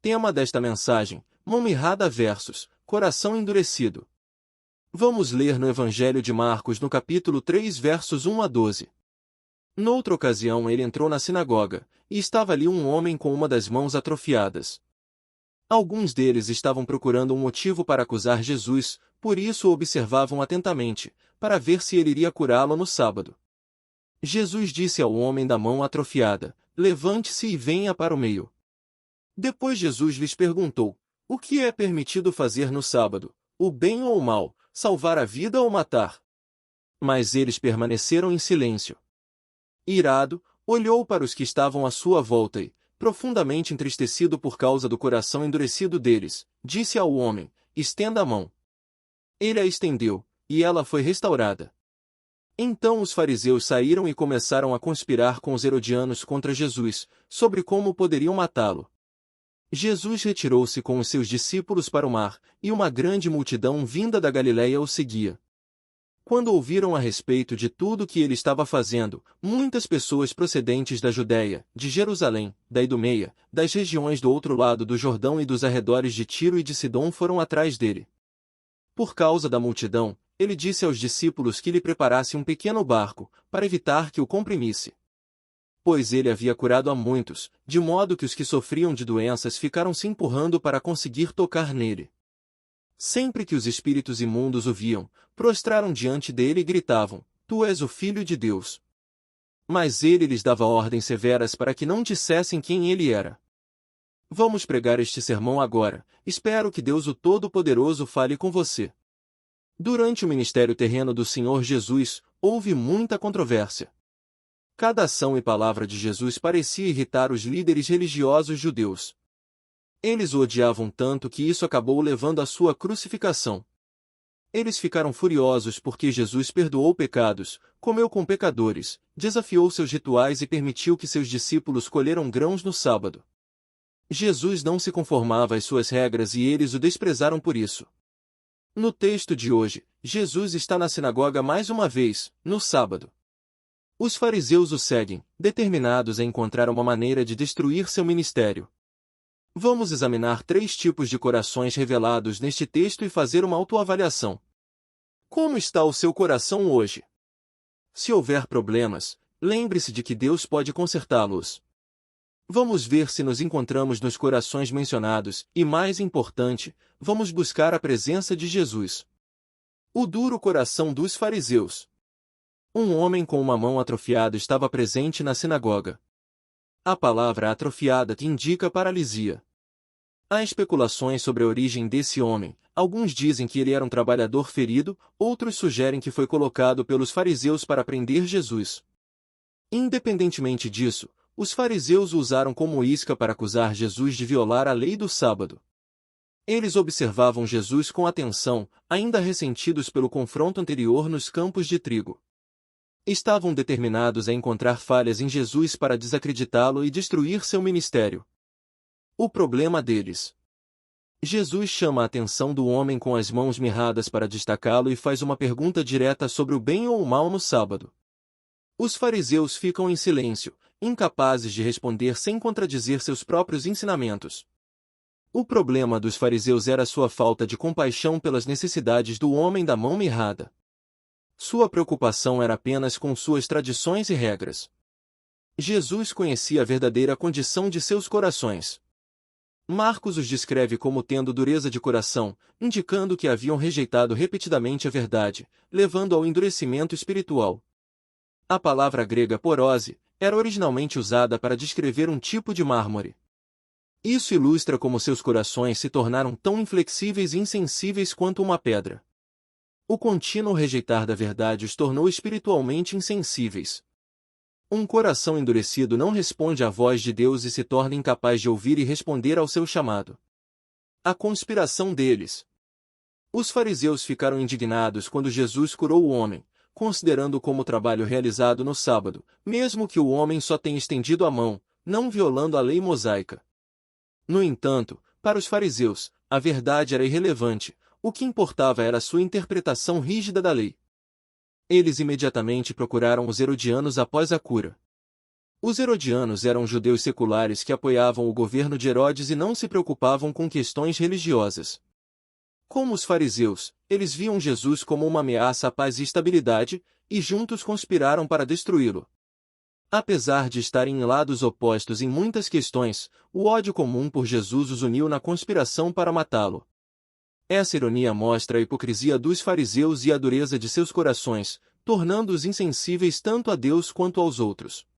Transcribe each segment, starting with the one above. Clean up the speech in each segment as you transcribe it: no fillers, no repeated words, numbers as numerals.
Tema desta mensagem: mão mirrada versus coração endurecido. Vamos ler no Evangelho de Marcos no capítulo 3 versos 1 a 12. Noutra ocasião ele entrou na sinagoga, e estava ali um homem com uma das mãos atrofiadas. Alguns deles estavam procurando um motivo para acusar Jesus, por isso o observavam atentamente, para ver se ele iria curá-lo no sábado. Jesus disse ao homem da mão atrofiada: levante-se e venha para o meio. Depois Jesus lhes perguntou: o que é permitido fazer no sábado, o bem ou o mal, salvar a vida ou matar? Mas eles permaneceram em silêncio. Irado, olhou para os que estavam à sua volta e, profundamente entristecido por causa do coração endurecido deles, disse ao homem: estenda a mão. Ele a estendeu, e ela foi restaurada. Então os fariseus saíram e começaram a conspirar com os herodianos contra Jesus, sobre como poderiam matá-lo. Jesus retirou-se com os seus discípulos para o mar, e uma grande multidão vinda da Galiléia o seguia. Quando ouviram a respeito de tudo o que ele estava fazendo, muitas pessoas procedentes da Judéia, de Jerusalém, da Idumeia, das regiões do outro lado do Jordão e dos arredores de Tiro e de Sidom foram atrás dele. Por causa da multidão, ele disse aos discípulos que lhe preparasse um pequeno barco, para evitar que o comprimisse. Pois ele havia curado a muitos, de modo que os que sofriam de doenças ficaram se empurrando para conseguir tocar nele. Sempre que os espíritos imundos o viam, prostraram diante dele e gritavam: Tu és o Filho de Deus. Mas ele lhes dava ordens severas para que não dissessem quem ele era. Vamos pregar este sermão agora, espero que Deus o Todo-Poderoso fale com você. Durante o ministério terreno do Senhor Jesus, houve muita controvérsia. Cada ação e palavra de Jesus parecia irritar os líderes religiosos judeus. Eles o odiavam tanto que isso acabou levando à sua crucificação. Eles ficaram furiosos porque Jesus perdoou pecados, comeu com pecadores, desafiou seus rituais e permitiu que seus discípulos colheram grãos no sábado. Jesus não se conformava às suas regras e eles o desprezaram por isso. No texto de hoje, Jesus está na sinagoga mais uma vez, no sábado. Os fariseus o seguem, determinados a encontrar uma maneira de destruir seu ministério. Vamos examinar 3 tipos de corações revelados neste texto e fazer uma autoavaliação. Como está o seu coração hoje? Se houver problemas, lembre-se de que Deus pode consertá-los. Vamos ver se nos encontramos nos corações mencionados e, mais importante, vamos buscar a presença de Jesus. O duro coração dos fariseus. Um homem com uma mão atrofiada estava presente na sinagoga. A palavra atrofiada indica paralisia. Há especulações sobre a origem desse homem. Alguns dizem que ele era um trabalhador ferido, outros sugerem que foi colocado pelos fariseus para prender Jesus. Independentemente disso, os fariseus o usaram como isca para acusar Jesus de violar a lei do sábado. Eles observavam Jesus com atenção, ainda ressentidos pelo confronto anterior nos campos de trigo. Estavam determinados a encontrar falhas em Jesus para desacreditá-lo e destruir seu ministério. O problema deles. Jesus chama a atenção do homem com as mãos mirradas para destacá-lo e faz uma pergunta direta sobre o bem ou o mal no sábado. Os fariseus ficam em silêncio, incapazes de responder sem contradizer seus próprios ensinamentos. O problema dos fariseus era sua falta de compaixão pelas necessidades do homem da mão mirrada. Sua preocupação era apenas com suas tradições e regras. Jesus conhecia a verdadeira condição de seus corações. Marcos os descreve como tendo dureza de coração, indicando que haviam rejeitado repetidamente a verdade, levando ao endurecimento espiritual. A palavra grega porose era originalmente usada para descrever um tipo de mármore. Isso ilustra como seus corações se tornaram tão inflexíveis e insensíveis quanto uma pedra. O contínuo rejeitar da verdade os tornou espiritualmente insensíveis. Um coração endurecido não responde à voz de Deus e se torna incapaz de ouvir e responder ao seu chamado. A conspiração deles. Os fariseus ficaram indignados quando Jesus curou o homem, considerando como trabalho realizado no sábado, mesmo que o homem só tenha estendido a mão, não violando a lei mosaica. No entanto, para os fariseus, a verdade era irrelevante, o que importava era sua interpretação rígida da lei. Eles imediatamente procuraram os herodianos após a cura. Os herodianos eram judeus seculares que apoiavam o governo de Herodes e não se preocupavam com questões religiosas. Como os fariseus, eles viam Jesus como uma ameaça à paz e estabilidade, e juntos conspiraram para destruí-lo. Apesar de estarem em lados opostos em muitas questões, o ódio comum por Jesus os uniu na conspiração para matá-lo. Essa ironia mostra a hipocrisia dos fariseus e a dureza de seus corações, tornando-os insensíveis tanto a Deus quanto aos outros.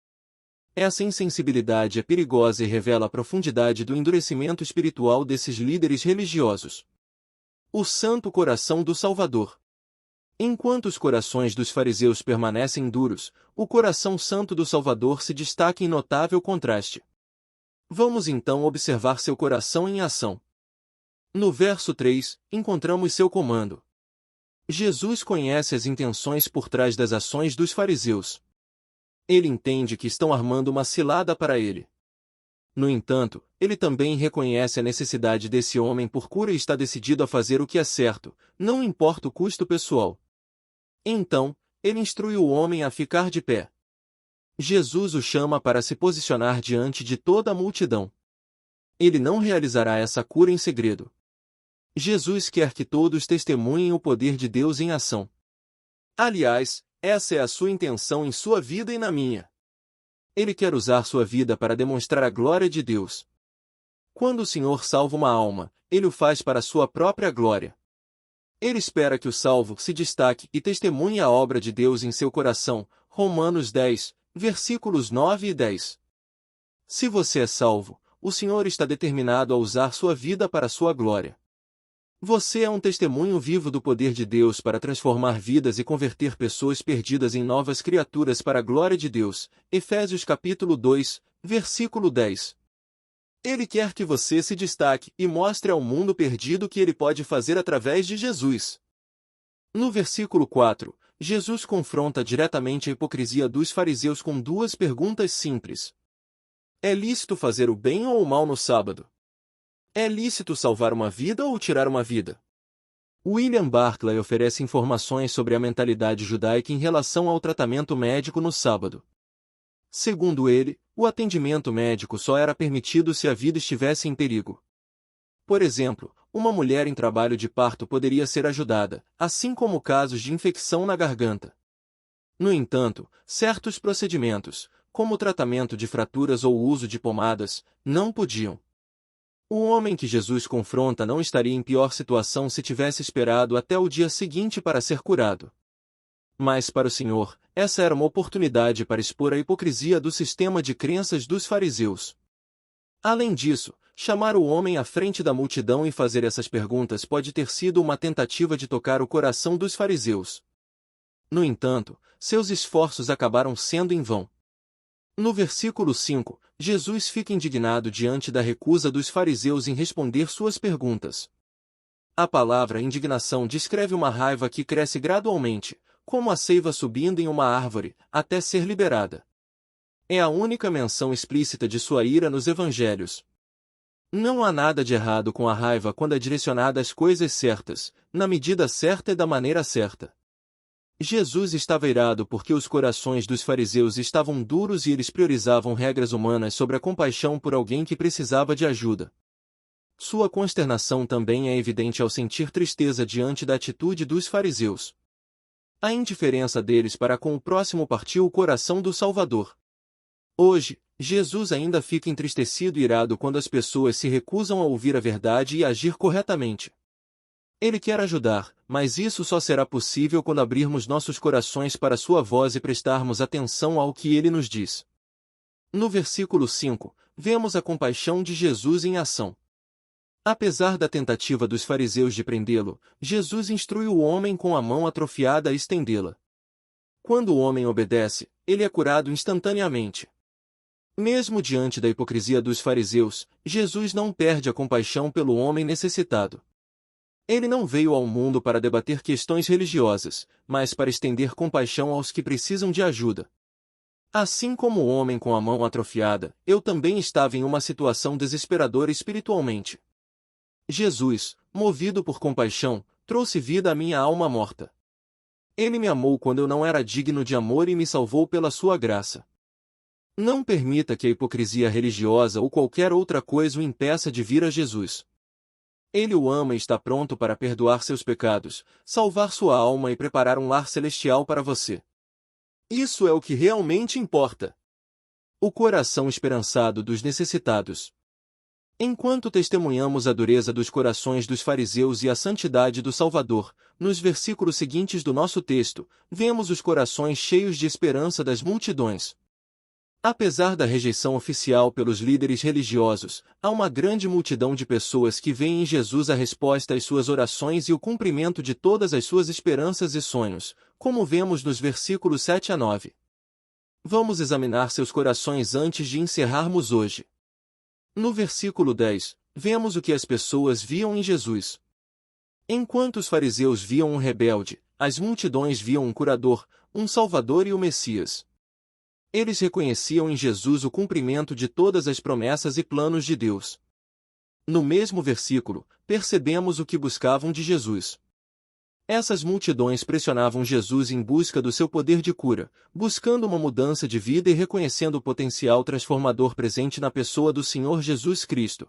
Essa insensibilidade é perigosa e revela a profundidade do endurecimento espiritual desses líderes religiosos. O Santo Coração do Salvador. Enquanto os corações dos fariseus permanecem duros, o coração santo do Salvador se destaca em notável contraste. Vamos então observar seu coração em ação. No verso 3, encontramos seu comando. Jesus conhece as intenções por trás das ações dos fariseus. Ele entende que estão armando uma cilada para ele. No entanto, ele também reconhece a necessidade desse homem por cura e está decidido a fazer o que é certo, não importa o custo pessoal. Então, ele instrui o homem a ficar de pé. Jesus o chama para se posicionar diante de toda a multidão. Ele não realizará essa cura em segredo. Jesus quer que todos testemunhem o poder de Deus em ação. Aliás, essa é a sua intenção em sua vida e na minha. Ele quer usar sua vida para demonstrar a glória de Deus. Quando o Senhor salva uma alma, ele o faz para a sua própria glória. Ele espera que o salvo se destaque e testemunhe a obra de Deus em seu coração. Romanos 10, versículos 9 e 10. Se você é salvo, o Senhor está determinado a usar sua vida para a sua glória. Você é um testemunho vivo do poder de Deus para transformar vidas e converter pessoas perdidas em novas criaturas para a glória de Deus. Efésios capítulo 2, versículo 10. Ele quer que você se destaque e mostre ao mundo perdido o que ele pode fazer através de Jesus. No versículo 4, Jesus confronta diretamente a hipocrisia dos fariseus com duas perguntas simples. É lícito fazer o bem ou o mal no sábado? É lícito salvar uma vida ou tirar uma vida? William Barclay oferece informações sobre a mentalidade judaica em relação ao tratamento médico no sábado. Segundo ele, o atendimento médico só era permitido se a vida estivesse em perigo. Por exemplo, uma mulher em trabalho de parto poderia ser ajudada, assim como casos de infecção na garganta. No entanto, certos procedimentos, como o tratamento de fraturas ou o uso de pomadas, não podiam. O homem que Jesus confronta não estaria em pior situação se tivesse esperado até o dia seguinte para ser curado. Mas para o Senhor, essa era uma oportunidade para expor a hipocrisia do sistema de crenças dos fariseus. Além disso, chamar o homem à frente da multidão e fazer essas perguntas pode ter sido uma tentativa de tocar o coração dos fariseus. No entanto, seus esforços acabaram sendo em vão. No versículo 5, Jesus fica indignado diante da recusa dos fariseus em responder suas perguntas. A palavra indignação descreve uma raiva que cresce gradualmente, como a seiva subindo em uma árvore, até ser liberada. É a única menção explícita de sua ira nos evangelhos. Não há nada de errado com a raiva quando é direcionada às coisas certas, na medida certa e da maneira certa. Jesus estava irado porque os corações dos fariseus estavam duros e eles priorizavam regras humanas sobre a compaixão por alguém que precisava de ajuda. Sua consternação também é evidente ao sentir tristeza diante da atitude dos fariseus. A indiferença deles para com o próximo partiu o coração do Salvador. Hoje, Jesus ainda fica entristecido e irado quando as pessoas se recusam a ouvir a verdade e agir corretamente. Ele quer ajudar, mas isso só será possível quando abrirmos nossos corações para sua voz e prestarmos atenção ao que ele nos diz. No versículo 5, vemos a compaixão de Jesus em ação. Apesar da tentativa dos fariseus de prendê-lo, Jesus instrui o homem com a mão atrofiada a estendê-la. Quando o homem obedece, ele é curado instantaneamente. Mesmo diante da hipocrisia dos fariseus, Jesus não perde a compaixão pelo homem necessitado. Ele não veio ao mundo para debater questões religiosas, mas para estender compaixão aos que precisam de ajuda. Assim como o homem com a mão atrofiada, eu também estava em uma situação desesperadora espiritualmente. Jesus, movido por compaixão, trouxe vida à minha alma morta. Ele me amou quando eu não era digno de amor e me salvou pela sua graça. Não permita que a hipocrisia religiosa ou qualquer outra coisa o impeça de vir a Jesus. Ele o ama e está pronto para perdoar seus pecados, salvar sua alma e preparar um lar celestial para você. Isso é o que realmente importa. O coração esperançado dos necessitados. Enquanto testemunhamos a dureza dos corações dos fariseus e a santidade do Salvador, nos versículos seguintes do nosso texto, vemos os corações cheios de esperança das multidões. Apesar da rejeição oficial pelos líderes religiosos, há uma grande multidão de pessoas que veem em Jesus a resposta às suas orações e o cumprimento de todas as suas esperanças e sonhos, como vemos nos versículos 7 a 9. Vamos examinar seus corações antes de encerrarmos hoje. No versículo 10, vemos o que as pessoas viam em Jesus. Enquanto os fariseus viam um rebelde, as multidões viam um curador, um salvador e o Messias. Eles reconheciam em Jesus o cumprimento de todas as promessas e planos de Deus. No mesmo versículo, percebemos o que buscavam de Jesus. Essas multidões pressionavam Jesus em busca do seu poder de cura, buscando uma mudança de vida e reconhecendo o potencial transformador presente na pessoa do Senhor Jesus Cristo.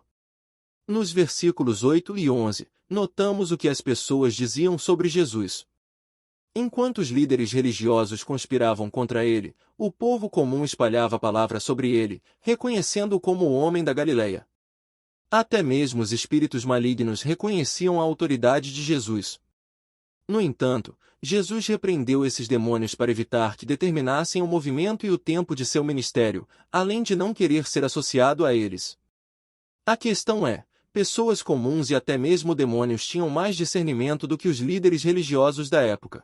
Nos versículos 8 e 11, notamos o que as pessoas diziam sobre Jesus. Enquanto os líderes religiosos conspiravam contra ele, o povo comum espalhava a palavra sobre ele, reconhecendo-o como o homem da Galileia. Até mesmo os espíritos malignos reconheciam a autoridade de Jesus. No entanto, Jesus repreendeu esses demônios para evitar que determinassem o movimento e o tempo de seu ministério, além de não querer ser associado a eles. A questão é, pessoas comuns e até mesmo demônios tinham mais discernimento do que os líderes religiosos da época.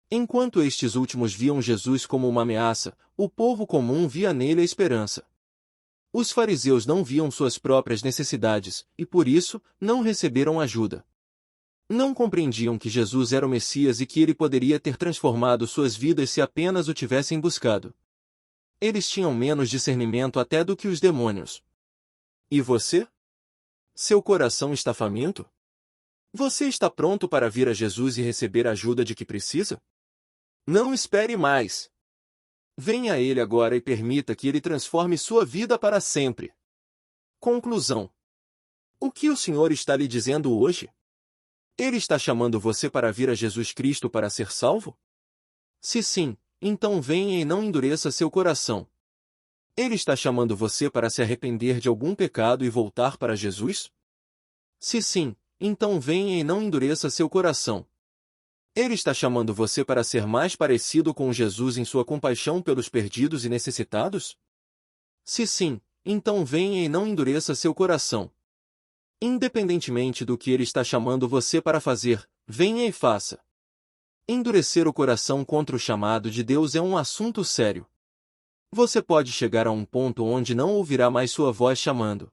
Enquanto estes últimos viam Jesus como uma ameaça, o povo comum via nele a esperança. Os fariseus não viam suas próprias necessidades, e por isso, não receberam ajuda. Não compreendiam que Jesus era o Messias e que ele poderia ter transformado suas vidas se apenas o tivessem buscado. Eles tinham menos discernimento até do que os demônios. E você? Seu coração está faminto? Você está pronto para vir a Jesus e receber a ajuda de que precisa? Não espere mais. Venha a Ele agora e permita que Ele transforme sua vida para sempre. Conclusão. O que o Senhor está lhe dizendo hoje? Ele está chamando você para vir a Jesus Cristo para ser salvo? Se sim, então venha e não endureça seu coração. Ele está chamando você para se arrepender de algum pecado e voltar para Jesus? Se sim, então venha e não endureça seu coração. Ele está chamando você para ser mais parecido com Jesus em sua compaixão pelos perdidos e necessitados? Se sim, então venha e não endureça seu coração. Independentemente do que ele está chamando você para fazer, venha e faça. Endurecer o coração contra o chamado de Deus é um assunto sério. Você pode chegar a um ponto onde não ouvirá mais sua voz chamando.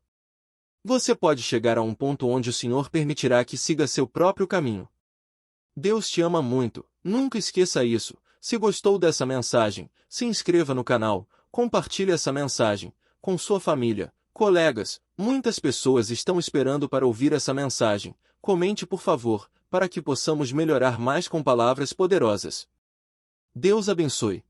Você pode chegar a um ponto onde o Senhor permitirá que siga seu próprio caminho. Deus te ama muito, nunca esqueça isso. Se gostou dessa mensagem, se inscreva no canal, compartilhe essa mensagem com sua família, colegas. Muitas pessoas estão esperando para ouvir essa mensagem. Comente por favor, para que possamos melhorar mais com palavras poderosas. Deus abençoe.